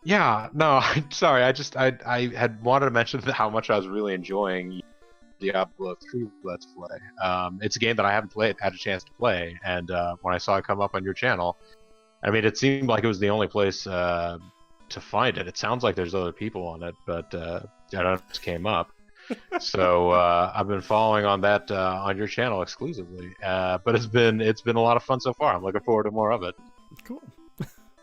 Yeah, no, sorry. I had wanted to mention how much I was really enjoying Diablo 3 Let's Play. It's a game that I haven't had a chance to play, and when I saw it come up on your channel, I mean, it seemed like it was the only place to find it. It sounds like there's other people on it, but I don't know, it just came up. So I've been following on that on your channel exclusively. But it's been a lot of fun so far. I'm looking forward to more of it. Cool.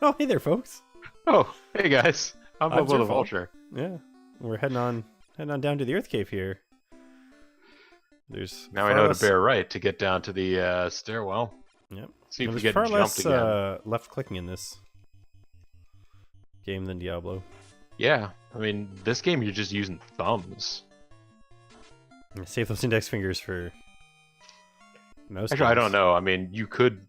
Oh, hey there, folks. Oh, hey guys, I'm I'm Bobo the Zerfall. Vulture. Yeah, we're heading on down to the Earth Cave here. There's Now I far know less. to bear right to get down to the stairwell. Yep. See if we There's get far jumped less again. left clicking in this game than Diablo. Yeah, I mean, this game you're just using thumbs. Save those index fingers for mouse. Actually, I don't buttons. know. I mean, you could.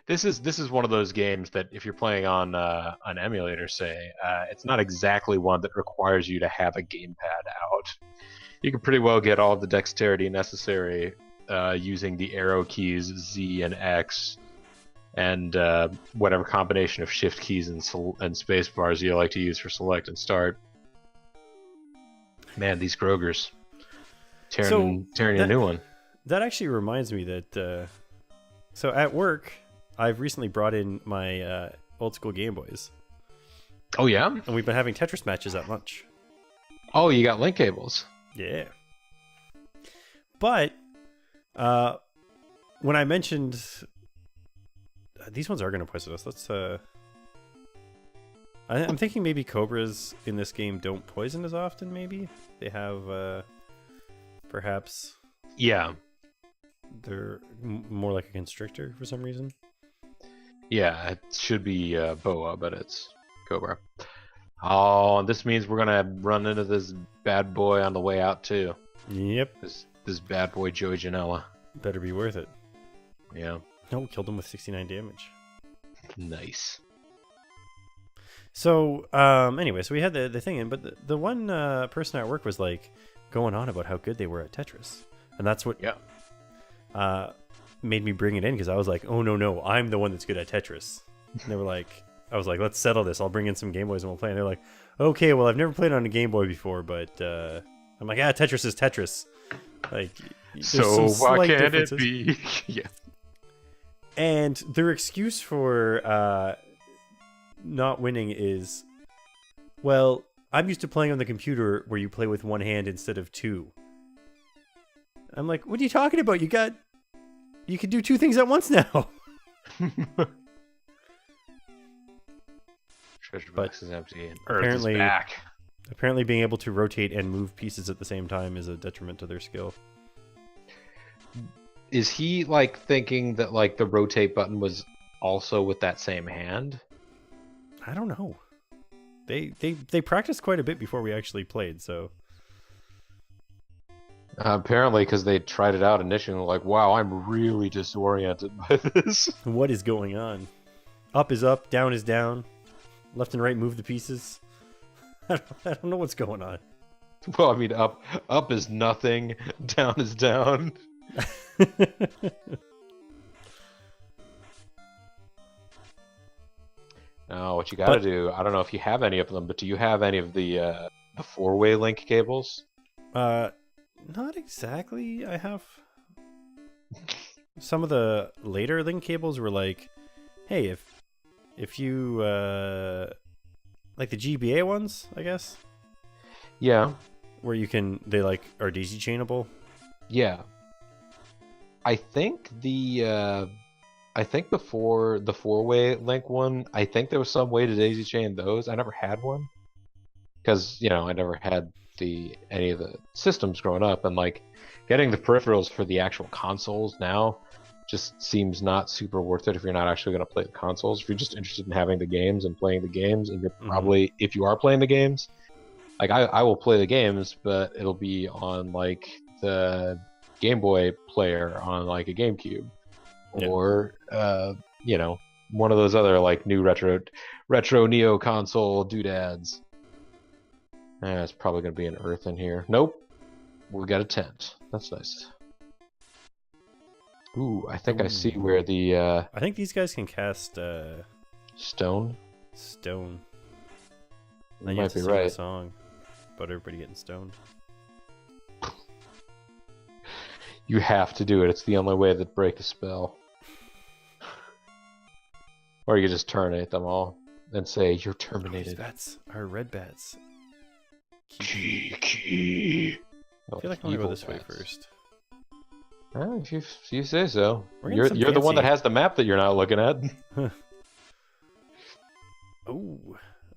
This is one of those games that if you're playing on an emulator, say, it's not exactly one that requires you to have a gamepad out. You can pretty well get all the dexterity necessary using the arrow keys Z and X, and whatever combination of shift keys and space bars you like to use for select and start. Man, these Grogers tearing a new one. That actually reminds me that. So at work, I've recently brought in my old school Game Boys, Oh yeah. and we've been having Tetris matches at lunch. Oh, you got link cables. Yeah. But when I mentioned these ones are going to poison us, let's. I'm thinking maybe cobras in this game don't poison as often. Maybe they have, perhaps Yeah. they're more like a constrictor for some reason. Yeah, it should be Boa, but it's Cobra. Oh, and this means we're gonna run into this bad boy on the way out too. Yep, This bad boy Joey Janela. better be worth it. Yeah, No, killed him with 69 damage. nice. So, anyway, so we had the thing in, but the one person at work was like going on about how good they were at Tetris, and that's what Yeah. made me bring it in because I was like, oh no, I'm the one that's good at Tetris. And they were like, I was like, let's settle this. I'll bring in some Game Boys and we'll play. And they're like, okay, well I've never played on a Game Boy before, but I'm like, Tetris is Tetris. Like, there's So some what slight can differences. it be? Yeah. And their excuse for not winning is, well, I'm used to playing on the computer where you play with one hand instead of two. I'm like, what are you talking about? You can do two things at once now. Treasure But box is empty and Earth apparently- is back. Apparently, being able to rotate and move pieces at the same time is a detriment to their skill. Is he like thinking that like the rotate button was also with that same hand? I don't know. They practiced quite a bit before we actually played, so Apparently, because they tried it out initially, like, wow, I'm really disoriented by this. what is going on? Up is up, down is down, left and right move the pieces. I don't know what's going on. Well, I mean, up is nothing, down is down. Oh, what you gotta But- do, I don't know if you have any of them, but do you have any of the four-way link cables? Not exactly. I have some of the later link cables were like, hey, if you like the GBA ones, I guess, Yeah, where they like are daisy chainable. yeah. I think the four-way link one, I think there was some way to daisy chain those. I never had one because I never had any of the systems growing up, and like getting the peripherals for the actual consoles now just seems not super worth it if you're not actually going to play the consoles. If you're just interested in having the games and playing the games, and you're probably if you are playing the games, like I will play the games, but it'll be on like the Game Boy player on like a GameCube, Yeah. or one of those other like new retro Neo console doodads. It's probably gonna be an Earth in here. Nope, we got a tent. That's nice. Ooh, I think I see where the I think these guys can cast stone. stone. You Then you have might to be sing the right. song about everybody getting stoned. You have to do it. It's the only way that break the spell. Or you just terminate them all and say you're These terminated. bats are red bats. Key. I feel like I want to go this way first. If you say so. We're getting You're some the one that fancy- has the map that you're not looking at. Oh.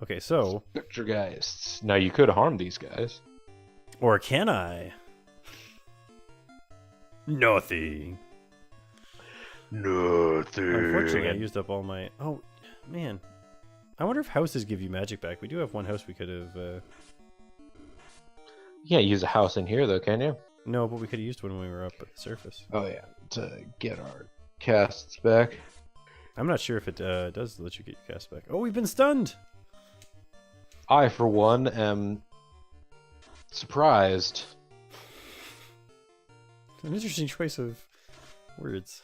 Okay, so. Spectregeists. Now you could harm these guys. Or can I? Nothing. Nothing. Unfortunately, I used up all my... Oh, man. I wonder if houses give you magic back. We do have one house we could have... You can't use a house in here though, can you? No, but we could have used one when we were up at the surface. Oh yeah, to get our casts back. I'm not sure if it does let you get your cast back. Oh, we've been stunned! I, for one, am surprised. An interesting choice of words.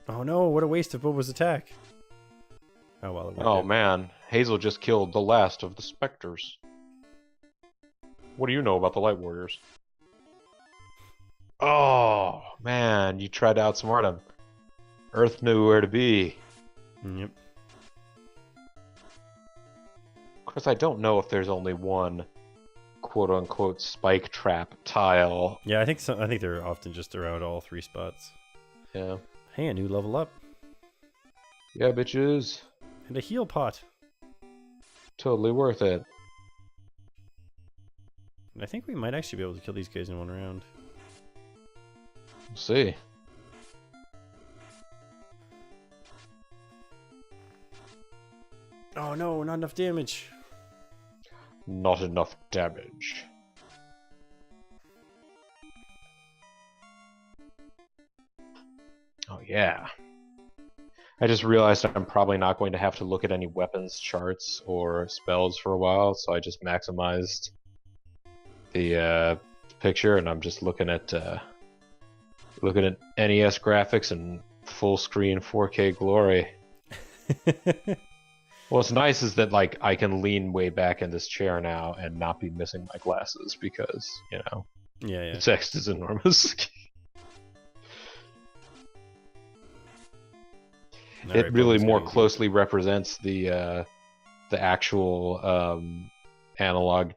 Oh no, what a waste of Bobo's attack. Oh well, it worked Oh out. man, Hazel just killed the last of the specters. What do you know about the Light Warriors? Oh man, you tried to outsmart him. Earth knew where to be. Yep. Of course, I don't know if there's only one quote-unquote spike trap tile. Yeah, I think they're often just around all three spots. Yeah. Hey, a new level up. Yeah, bitches. And a heal pot. Totally worth it. And I think we might actually be able to kill these guys in one round. We'll see. Oh no, not enough damage. Not enough damage. Oh yeah. I just realized I'm probably not going to have to look at any weapons charts or spells for a while, so I just maximized the picture, and I'm just looking at NES graphics and full screen 4K glory. What's nice is that like I can lean way back in this chair now and not be missing my glasses because, you know, Yeah. the text is enormous. It really more closely represents the actual analog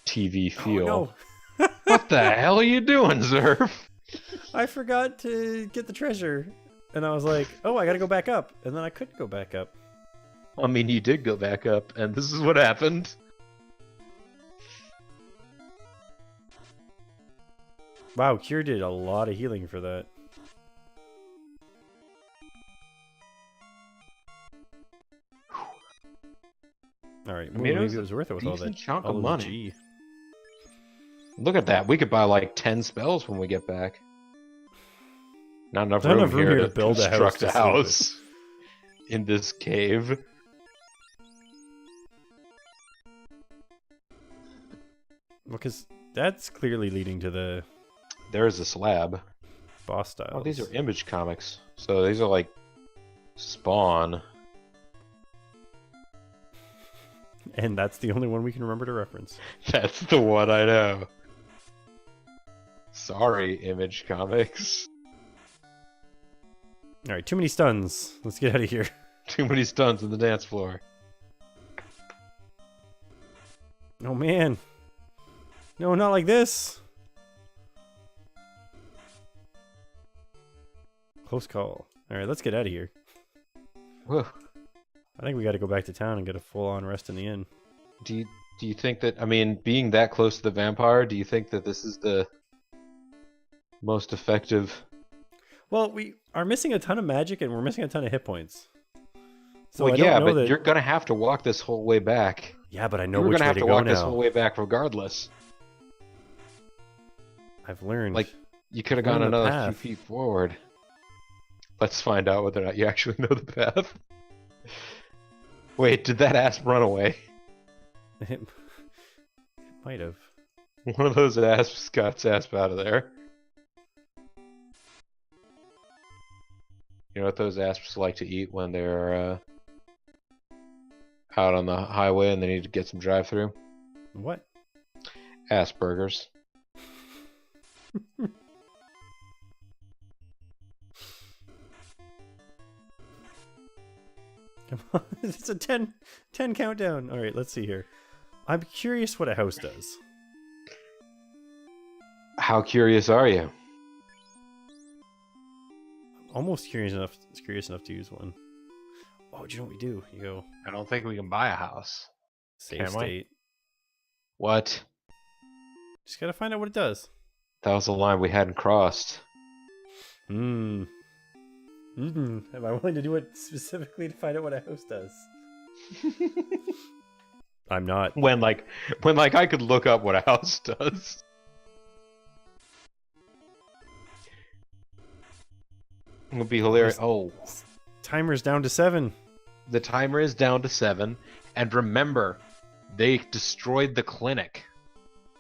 TV feel. Oh, no. What the hell are you doing, Zerf? I forgot to get the treasure. And I was like, oh, I gotta go back up. And then I couldn't go back up. I mean, you did go back up, and this is what happened. Wow, Cure did a lot of healing for that. Alright, I mean, maybe it was worth it with all decent that chunk of all money. G. Look at that. We could buy like 10 spells when we get back. Not enough Not room, enough room here here to to build a construct house a to save it. house in this cave. Because that's clearly leading to the There's a slab. boss styles. Oh, these are image comics. So these are like Spawn. And that's the only one we can remember to reference. That's the one I know. Sorry, Image Comics. Alright, too many stuns. Let's get out of here. Too many stunts on the dance floor. Oh man. No, not like this. Close call. Alright, let's get out of here. Whoa. I think we gotta go back to town and get a full-on rest in the inn. Do you think that, I mean, being that close to the vampire, do you think that this is the most effective? Well, we are missing a ton of magic and we're missing a ton of hit points. So Well, I don't yeah, know but that... you're gonna have to walk this whole way back. Yeah, but I know You're which gonna way have to to go walk this now. whole way back regardless. I've learned. Like, you could have Learn gone the another path. few feet forward. Let's find out whether or not you actually know the path. Wait, did that asp run away? It might have. One of those asps got asp out of there. You know what those asps like to eat when they're out on the highway and they need to get some drive-through? What? Aspergers. Come on, it's a 10 countdown. All right, let's see here. I'm curious what a house does. How curious are you? Almost curious enough to use one. Oh, do you know what we do? You go I don't think we can buy a house. save Can we? state. What? Just gotta find out what it does. That was a line we hadn't crossed. Am I willing to do it specifically to find out what a house does? I'm not. When I could look up what a house does. It would be hilarious. Oh, Timer's down to 7. the timer is down to 7, and remember, they destroyed the clinic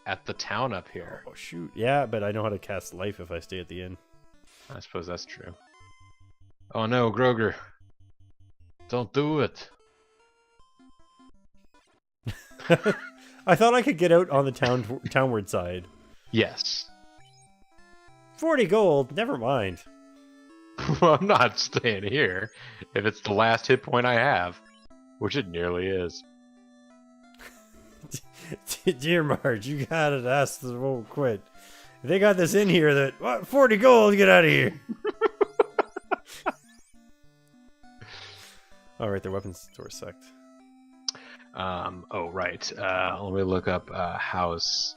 at the town up here. Oh shoot! Yeah, but I know how to cast life if I stay at the inn. I suppose that's true. Oh no, Groger! Don't do it. I thought I could get out on the townward side. Yes. 40 gold. Never mind. Well, I'm not staying here if it's the last hit point I have, which it nearly is. Dear Marge, you gotta ask them won't quit. If they got this in here that what 40 gold, get out of here. All right, their weapons store sucked. Oh right. Let me look up house.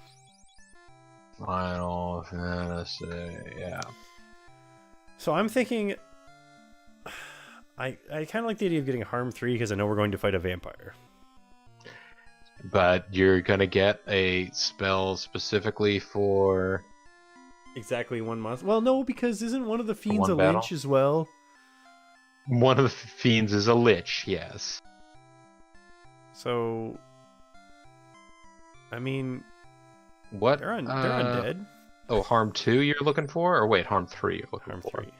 Final Fantasy. Yeah. So I'm thinking, I kind of like the idea of getting harm 3 because I know we're going to fight a vampire. But you're gonna get a spell specifically for Exactly 1 month. Well, no, because isn't one of the fiends a battle? lich as well? one of the fiends is a lich. Yes. So, I mean, What? they're undead. Oh, harm 2 you're looking for, or wait, harm 3 you're looking Harm for. 3.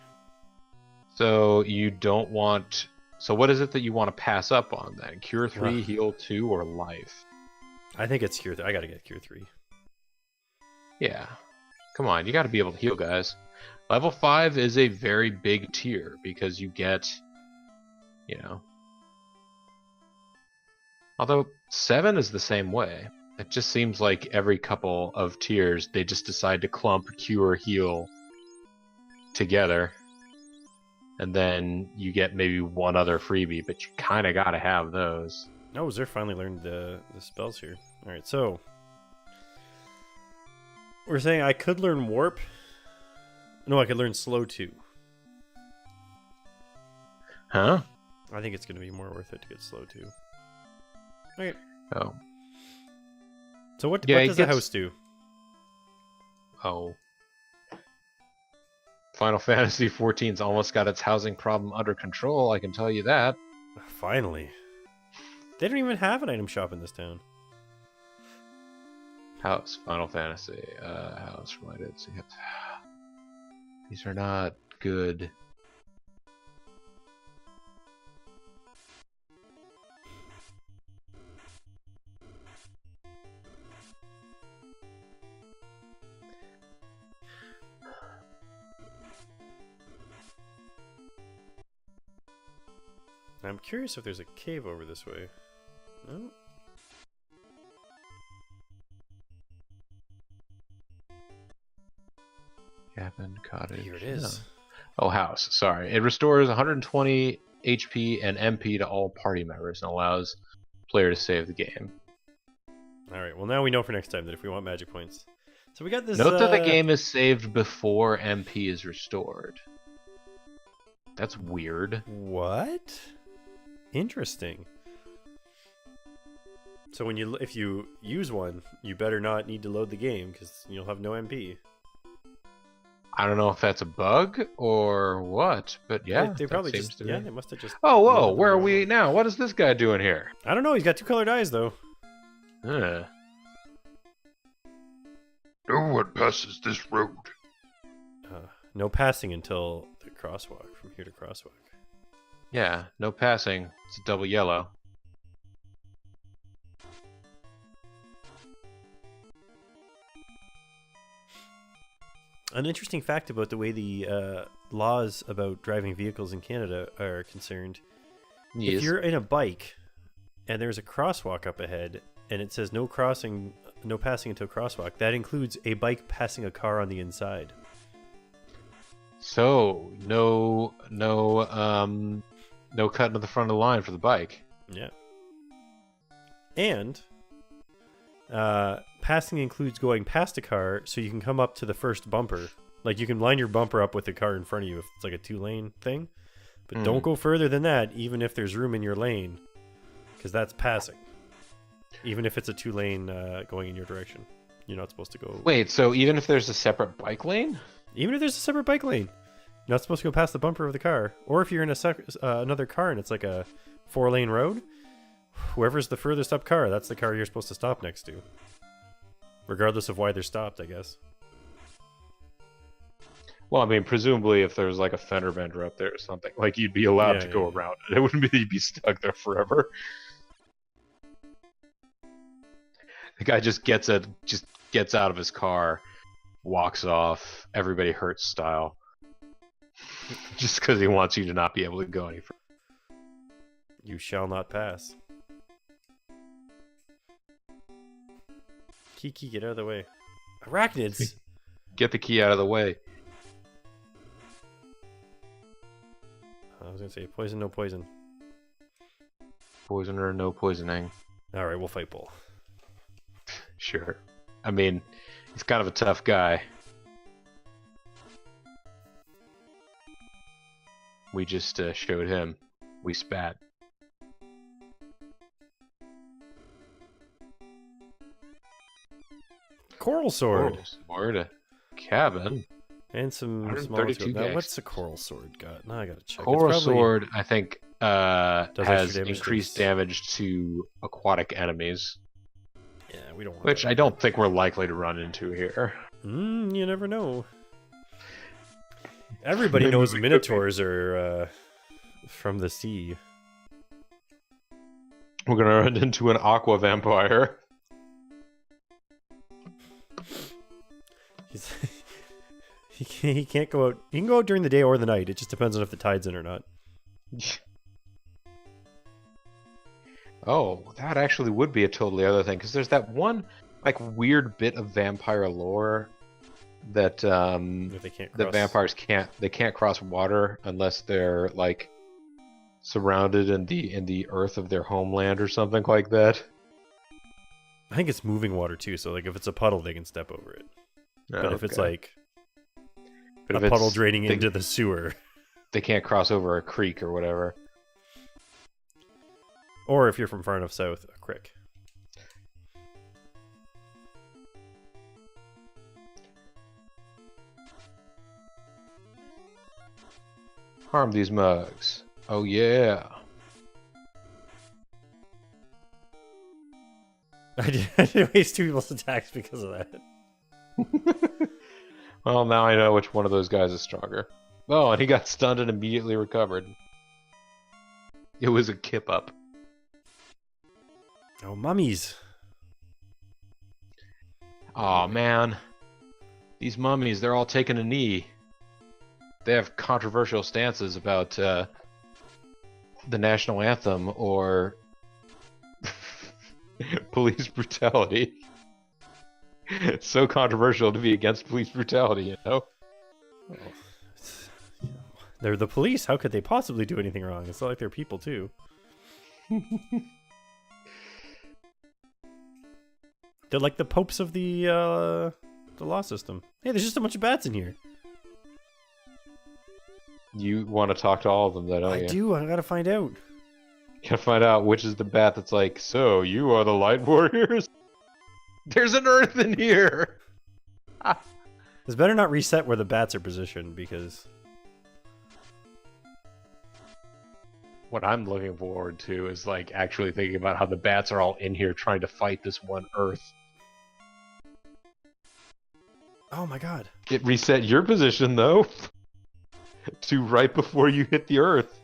So you don't want. So what is it that you want to pass up on then? Cure 3, Ugh. heal 2, or life? I think it's cure 3. I gotta get cure 3. Yeah. Come on, you got to be able to heal, guys. Level 5 is a very big tier because you get, you know. Although 7 is the same way. It just seems like every couple of tiers they just decide to clump cure heal together. And then you get maybe one other freebie, but you kind of got to have those. Oh, Zer finally learned the spells here. Alright, so we're saying I could learn warp. No, I could learn slow too. Huh? I think it's going to be more worth it to get slow too. Okay. Oh. So what Yeah, does the house do? Oh. Final Fantasy XIV's almost got its housing problem under control, I can tell you that. Finally. They don't even have an item shop in this town. House, Final Fantasy, house related. These are not good. I'm curious if there's a cave over this way. No? Cabin, cottage. Here it is. No. Oh, house. Sorry. It restores 120 HP and MP to all party members and allows player to save the game. Alright, well now we know for next time that if we want magic points. So we got this... Note that the game is saved before MP is restored. That's weird. What? Interesting. So when if you use one, you better not need to load the game because you'll have no MP. I don't know if that's a bug or what, but yeah, they probably seems just to be. they must have just. Oh, whoa! loaded Where are them. we now? What is this guy doing here? I don't know. He's got 2 colored eyes though. No one passes this road. No passing until the crosswalk. from here to crosswalk. Yeah, no passing. It's a double yellow. An interesting fact about the way the laws about driving vehicles in Canada are concerned. Yes. If you're in a bike and there's a crosswalk up ahead and it says no passing until crosswalk, that includes a bike passing a car on the inside. So no cutting to the front of the line for the bike. Yeah. And passing includes going past a car so you can come up to the first bumper. Like you can line your bumper up with the car in front of you if it's like a 2-lane thing. But don't go further than that, even if there's room in your lane, because that's passing. Even if it's a 2-lane going in your direction, you're not supposed to go. Wait, so even if there's a separate bike lane? Even if there's a separate bike lane, you're not supposed to go past the bumper of the car. Or if you're in another car and it's like a 4-lane road, whoever's the furthest up car, that's the car you're supposed to stop next to. Regardless of why they're stopped, I guess. Well, I mean, presumably if there's like a fender bender up there or something, like you'd be allowed to go around it. It wouldn't be you'd be stuck there forever. The guy just gets out of his car, walks off, everybody hurts style. Just because he wants you to not be able to go any further. You shall not pass. Kiki, get out of the way. Arachnids! Get the key out of the way. I was gonna say poison, no poison. Poison or no poisoning. Alright, we'll fight Bull. Sure. I mean, he's kind of a tough guy. We just showed him. We spat. Coral sword! Coral sword, a cabin. And some small 132 now, gags. what's the coral sword got? Now I gotta check. Coral It's probably- sword, I think, has extra damage increased to- damage to aquatic enemies, Yeah, we don't want which that. I don't think we're likely to run into here. You never know. Everybody knows minotaurs are from the sea. We're gonna run into an aqua vampire. He's he can't go out. He can go out during the day or the night. It just depends on if the tide's in or not. Oh, that actually would be a totally other thing, because there's that one like weird bit of vampire lore that If they can't cross. the vampires can't cross water unless they're like surrounded in the earth of their homeland or something like that. I think it's moving water too. So like if it's a puddle, they can step over it. But if it's like But a if puddle it's- draining they- into the sewer, they can't cross over a creek or whatever. or if you're from far enough south, a crick. Harm these mugs. Oh yeah. I did waste 2 people's attacks because of that. Well, now I know which one of those guys is stronger. Oh, and he got stunned and immediately recovered. It was a kip up. Oh, mummies. Aw, man. These mummies, they're all taking a knee. They have controversial stances about the national anthem or police brutality. It's so controversial to be against police brutality, you know? They're the police. How could they possibly do anything wrong? It's not like they're people, too. They're like the popes of the law system. Hey, there's just a bunch of bats in here. You want to talk to all of them, though, don't I you? do. I gotta find out. You gotta find out which is the bat that's like, so, you are the Light Warriors? There's an Earth in here! This better not reset where the bats are positioned, because... What I'm looking forward to is, like, actually thinking about how the bats are all in here trying to fight this one Earth. Oh my god. It reset your position, though. to right before you hit the earth.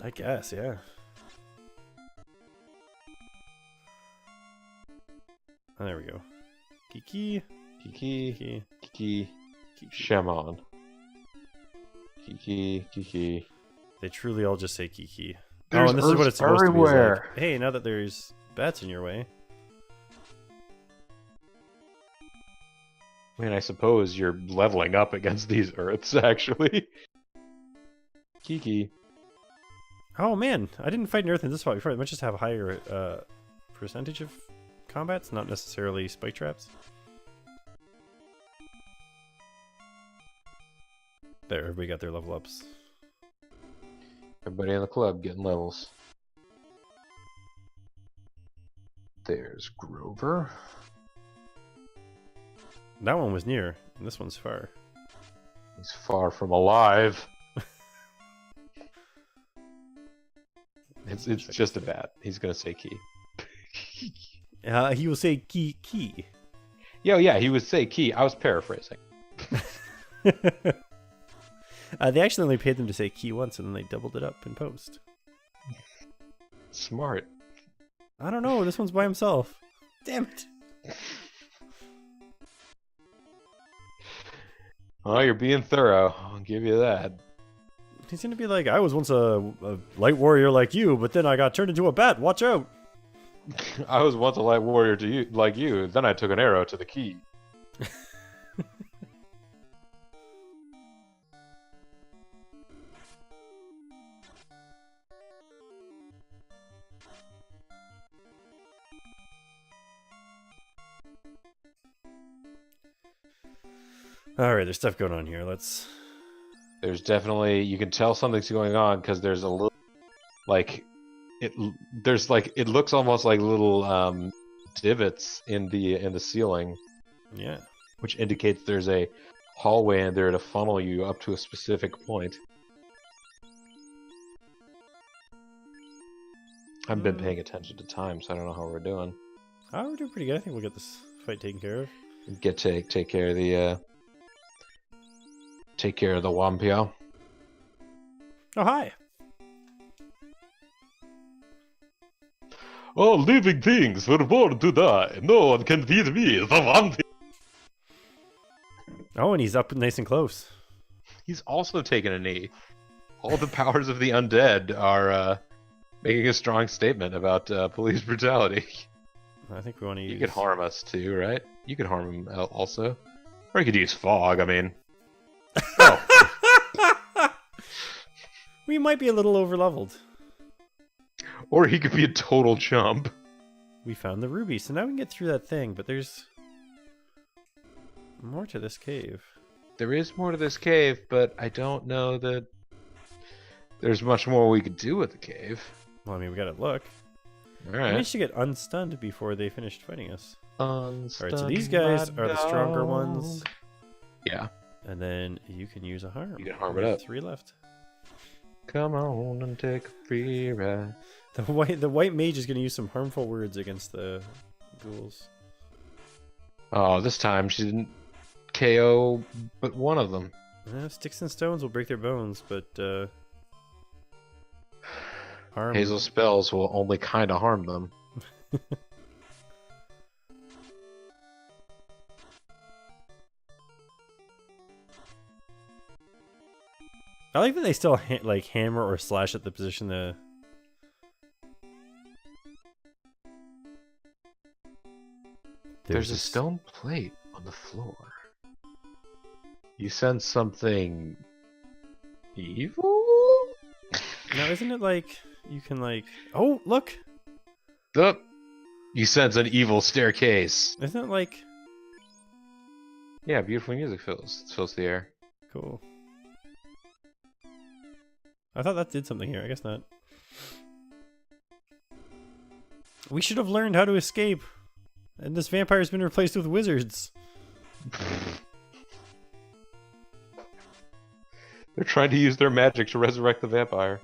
I guess, yeah. Oh, there we go. Kiki. Kiki, Kiki. Kiki, Kiki. Shemon. Kiki, Kiki. They truly all just say Kiki. There's and this is what Earths it's supposed everywhere. to be. It's like, hey, now that there's bats in your way. I mean, I suppose you're leveling up against these Earths, actually. Kiki. Oh man, I didn't fight an Earth in this fight before. It might just have a higher percentage of combats, not necessarily spike traps. There, everybody got their level ups. Everybody in the club getting levels. There's Grover. That one was near, and this one's far. He's far from alive. It's just a bat. He's gonna say key. He will say key key. Yeah, he would say key. I was paraphrasing. They actually only paid them to say key once, and then they doubled it up in post. Smart. I don't know. This one's by himself. Damn it. Oh, you're being thorough. I'll give you that. He's gonna be like, I was once a light warrior like you, but then I got turned into a bat. Watch out. I was once a light warrior to you, like you. Then I took an arrow to the key. Alright, there's stuff going on here. Let's... There's definitely, you can tell something's going on because there's a little, like, it looks almost like little divots in the ceiling, Yeah. which indicates there's a hallway in there to funnel you up to a specific point. I've been paying attention to time, so I don't know how we're doing. Oh, we're doing pretty good. I think we'll get this fight taken care of. Take care of the Wampio. Oh, hi. All living things were born to die. No one can beat me, the Wampio. Oh, and he's up nice and close. He's also taken a knee. All the powers of the undead are making a strong statement about police brutality. I think we want to use... You could harm us too, right? You could harm him also. Or you could use fog, I mean. Oh. We might be a little over-leveled. Or he could be a total chump. We found the ruby, so now we can get through that thing, but there's more to this cave. There is more to this cave, but I don't know that there's much more we could do with the cave. Well, I mean, we gotta look. Alright. We managed to get unstunned before they finished fighting us. Alright, so these guys are the stronger ones. Yeah. And then you can use a harm. You can harm it up. 3 left. Come on and take a free ride. The white mage is gonna use some harmful words against the ghouls. Oh, this time she didn't KO but one of them. Sticks and stones will break their bones, but harm... Hazel spells will only kind of harm them. I like that they still like hammer or slash at the position the... There's a stone plate on the floor. You sense something evil? Now, isn't it like you can like... Oh, look! Up. You sense an evil staircase. Isn't it like... Yeah, beautiful music fills the air. Cool. I thought that did something here. I guess not. We should have learned how to escape. And this vampire's been replaced with wizards. They're trying to use their magic to resurrect the vampire.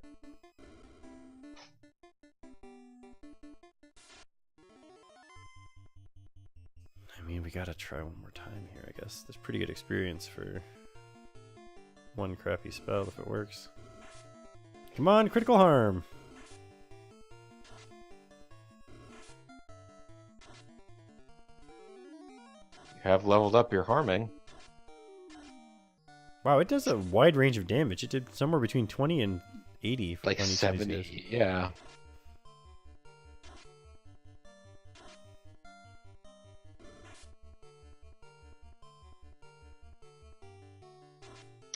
I mean, we gotta try one more time here, I guess. There's pretty good experience for... one crappy spell if it works. Come on, critical harm. You have leveled up your harming. Wow, it does a wide range of damage. It did somewhere between 20 and 80. Like on each of these 70, guys. yeah.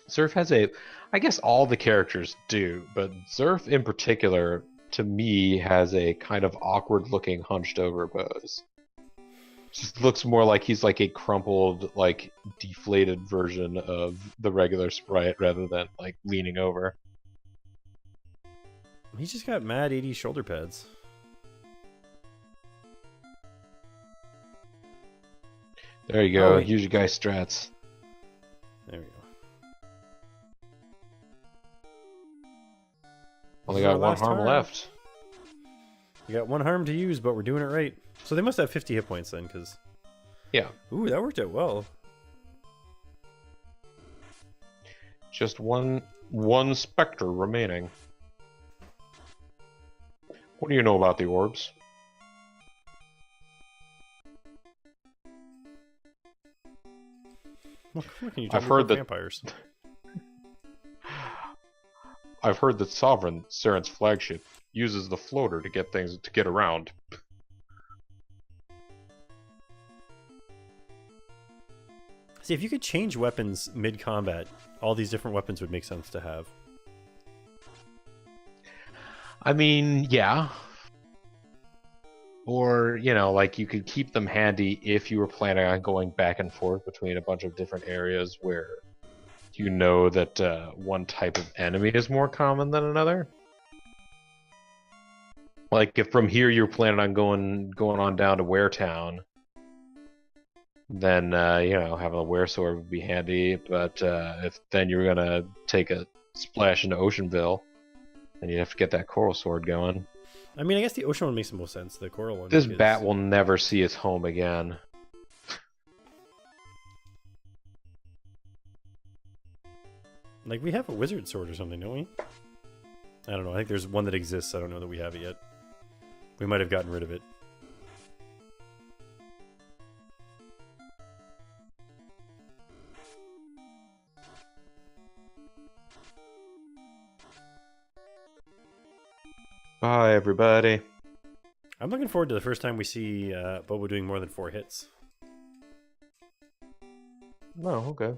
Zerf has I guess all the characters do, but Zerf in particular, to me, has a kind of awkward looking hunched over pose. Just looks more like he's like a crumpled, like deflated version of the regular sprite rather than like leaning over. He's just got mad 80 shoulder pads. There you go. Oh, Use your guy strats. There we go. Only This is got our one last harm left. We got one harm to use, but we're doing it right. So they must have 50 hit points then, because... Yeah. Ooh, that worked out well. Just one specter remaining. What do you know about the orbs? What can you I've tell me heard about that vampires? I've heard that Sovereign, Saren's flagship, uses the floater to get around. See, if you could change weapons mid-combat, all these different weapons would make sense to have. I mean, yeah. Or, you know, like you could keep them handy if you were planning on going back and forth between a bunch of different areas where you know that one type of enemy is more common than another. Like if from here you're planning on going on down to Waretown, then you know, having a Were sword would be handy. But if then you're gonna take a splash into Oceanville, then you have to get that coral sword going. I mean, I guess the ocean one makes the most sense. The coral one. This because... bat will never see its home again. Like, we have a wizard sword or something, don't we? I don't know. I think there's one that exists. I don't know that we have it yet. We might have gotten rid of it. Bye, everybody. I'm looking forward to the first time we see Bobo doing more than 4 hits. No, okay.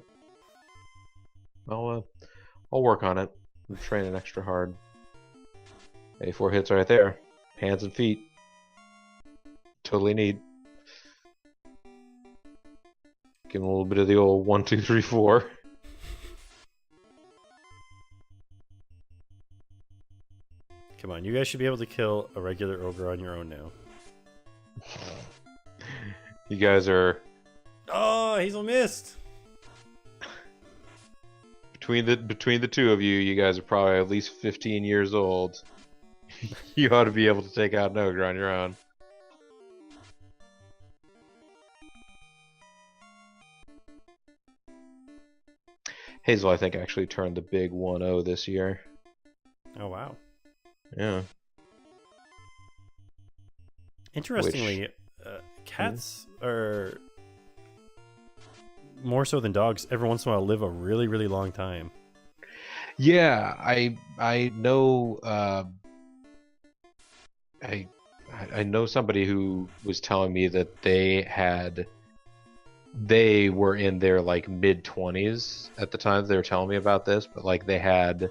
I'll work on it. I'm training extra hard. Hey, 4 hits right there. Hands and feet. Totally need. Give him a little bit of the old 1, 2, 3, 4. Come on, you guys should be able to kill a regular ogre on your own now. You guys are Oh, Hazel missed! between the two of you. You guys are probably at least 15 years old. You ought to be able to take out an ogre on your own. Hazel, I think, actually turned the big 1-0 this year. Oh, wow. Yeah. Interestingly, cats are more so than dogs. Every once in a while, live a really, really long time. Yeah, I know. I know somebody who was telling me that they were in their like mid-20s at the time they were telling me about this, but like they had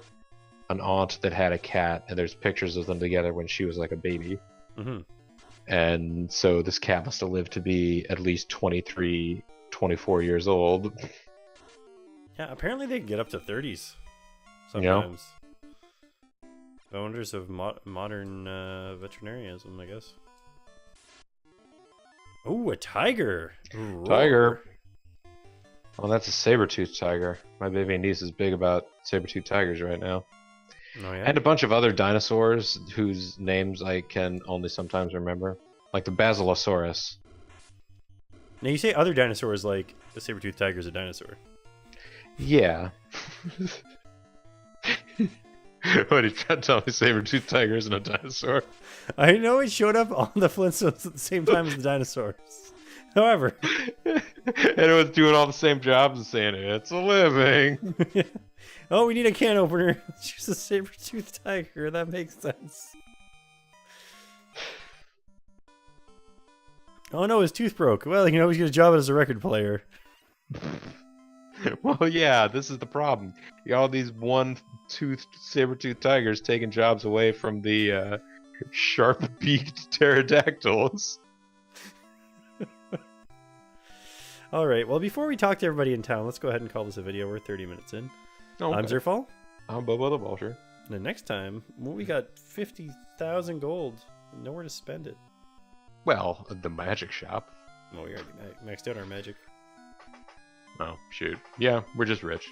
an aunt that had a cat, and there's pictures of them together when she was like a baby. Mm-hmm. And so this cat must have lived to be at least 23, 24 years old. Yeah, apparently they get up to 30s sometimes. The wonders of modern veterinarianism, I guess. Oh, a tiger! Roar. Tiger. Oh, that's a saber-toothed tiger. My baby niece is big about saber-toothed tigers right now. Oh, yeah? And a bunch of other dinosaurs whose names I can only sometimes remember. Like the Basilosaurus. Now, you say other dinosaurs like the saber-toothed tiger is a dinosaur. Yeah. What, he tried to tell me saber-toothed tiger isn't a dinosaur? I know it showed up on the Flintstones at the same time as the dinosaurs. However, And it was doing all the same jobs and saying, it's a living. oh, we need a can opener. Let's use a saber-toothed tiger. That makes sense. Oh no, his tooth broke. Well, he can always get a job as a record player. Well, yeah, this is the problem. You got all these one-toothed saber-toothed tigers taking jobs away from the sharp-beaked pterodactyls. Alright, well, before we talk to everybody in town, let's go ahead and call this a video. We're 30 minutes in. Okay. I'm Zerfall. I'm Bobo the Vulture. And next time, well, we got 50,000 gold. Nowhere to spend it. Well, the magic shop. Oh, we already maxed out our magic. Oh, shoot. Yeah, we're just rich.